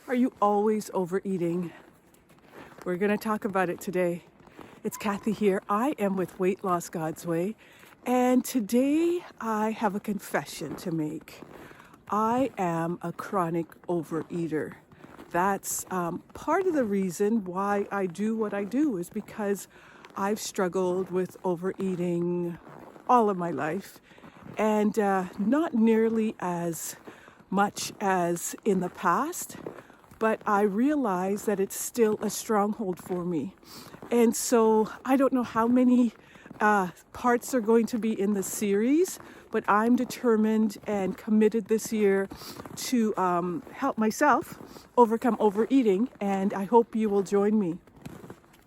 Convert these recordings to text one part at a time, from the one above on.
Are you always overeating? We're going to talk about it today. It's Cathy here. I am with Weight Loss God's Way. And today I have a confession to make. I am a chronic overeater. That's part of the reason why I do what I do is because I've struggled with overeating all of my life, and not nearly as much as in the past, but I realize that it's still a stronghold for me. And so I don't know how many parts are going to be in the series, but I'm determined and committed this year to help myself overcome overeating, and I hope you will join me.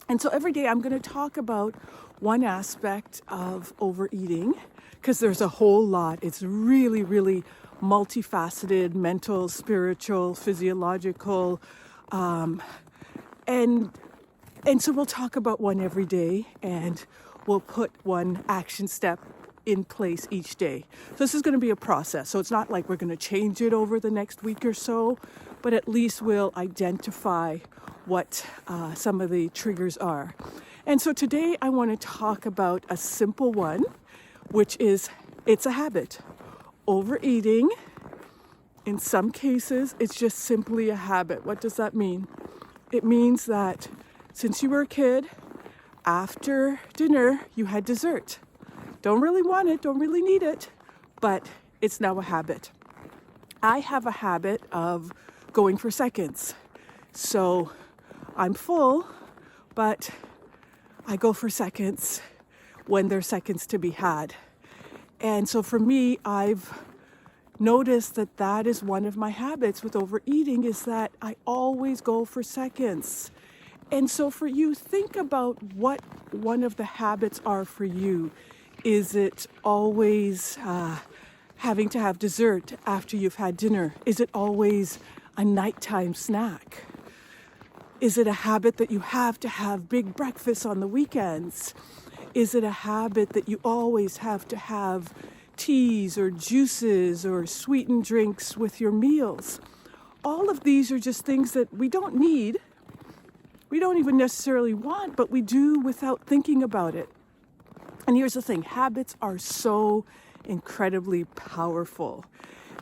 And so every day I'm going to talk about one aspect of overeating, because there's a whole lot. It's really, really multifaceted: mental, spiritual, physiological, and so we'll talk about one every day, and we'll put one action step in place each day. So this is going to be a process. So it's not like we're going to change it over the next week or so, but at least we'll identify what some of the triggers are. And so today I want to talk about a simple one, which is it's a habit. Overeating, in some cases, it's just simply a habit. What does that mean? It means that since you were a kid, after dinner, you had dessert. Don't really want it, don't really need it, but it's now a habit. I have a habit of going for seconds. So I'm full, but I go for seconds when there's seconds to be had. And so for me, I've noticed that that is one of my habits with overeating, is that I always go for seconds. And so for you, think about what one of the habits are for you. Is it always having to have dessert after you've had dinner? Is it always a nighttime snack? Is it a habit that you have to have big breakfasts on the weekends? Is it a habit that you always have to have teas or juices or sweetened drinks with your meals? All of these are just things that we don't need. We don't even necessarily want, but we do without thinking about it. And here's the thing, habits are so incredibly powerful.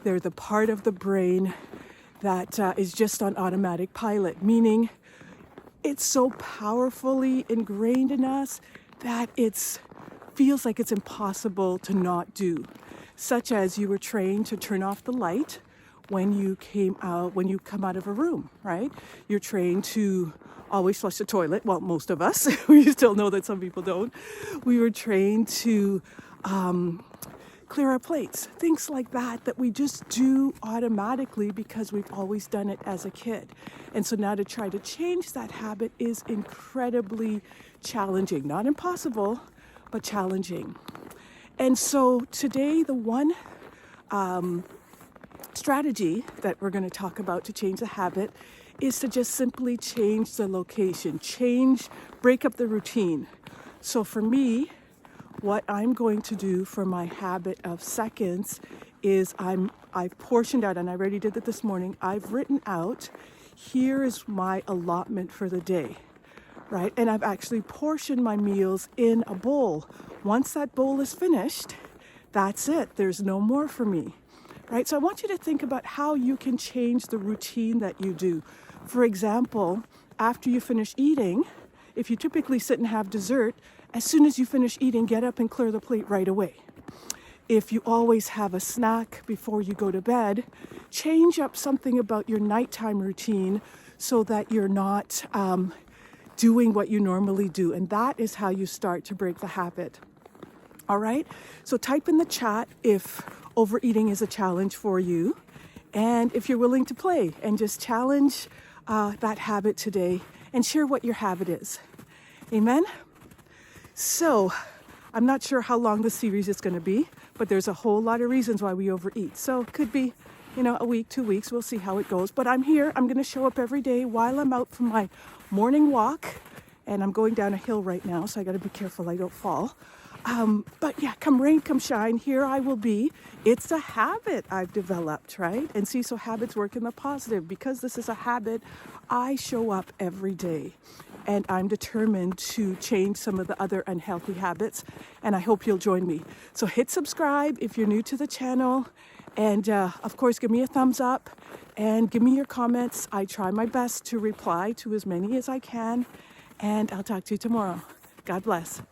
They're the part of the brain that is just on automatic pilot, meaning it's so powerfully ingrained in us that it feels like it's impossible to not do. Such as you were trained to turn off the light when you come out of a room, right? You're trained to always flush the toilet. Well, most of us. We still know that some people don't. We were trained to clear our plates, things like that we just do automatically because we've always done it as a kid. And so now to try to change that habit is incredibly challenging. Not impossible, but challenging. And so today, the one strategy that we're going to talk about to change the habit is to just simply change the location, break up the routine. So for me, what I'm going to do for my habit of seconds is I've portioned out, and I already did it this morning, I've written out, here is my allotment for the day, right? And I've actually portioned my meals in a bowl. Once that bowl is finished, that's it. There's no more for me, right? So I want you to think about how you can change the routine that you do. For example, after you finish eating, if you typically sit and have dessert, as soon as you finish eating, get up and clear the plate right away. If you always have a snack before you go to bed, change up something about your nighttime routine so that you're not doing what you normally do. And that is how you start to break the habit. All right? So type in the chat if overeating is a challenge for you, and if you're willing to play and just challenge that habit today and share what your habit is. Amen? So I'm not sure how long the series is going to be, but there's a whole lot of reasons why we overeat. So it could be, a week, 2 weeks. We'll see how it goes. But I'm here. I'm going to show up every day while I'm out for my morning walk. And I'm going down a hill right now, so I got to be careful I don't fall. But yeah, come rain, come shine, here I will be. It's a habit I've developed, right? And see, so habits work in the positive. Because this is a habit, I show up every day. And I'm determined to change some of the other unhealthy habits. And I hope you'll join me. So hit subscribe if you're new to the channel. And of course, give me a thumbs up and give me your comments. I try my best to reply to as many as I can. And I'll talk to you tomorrow. God bless.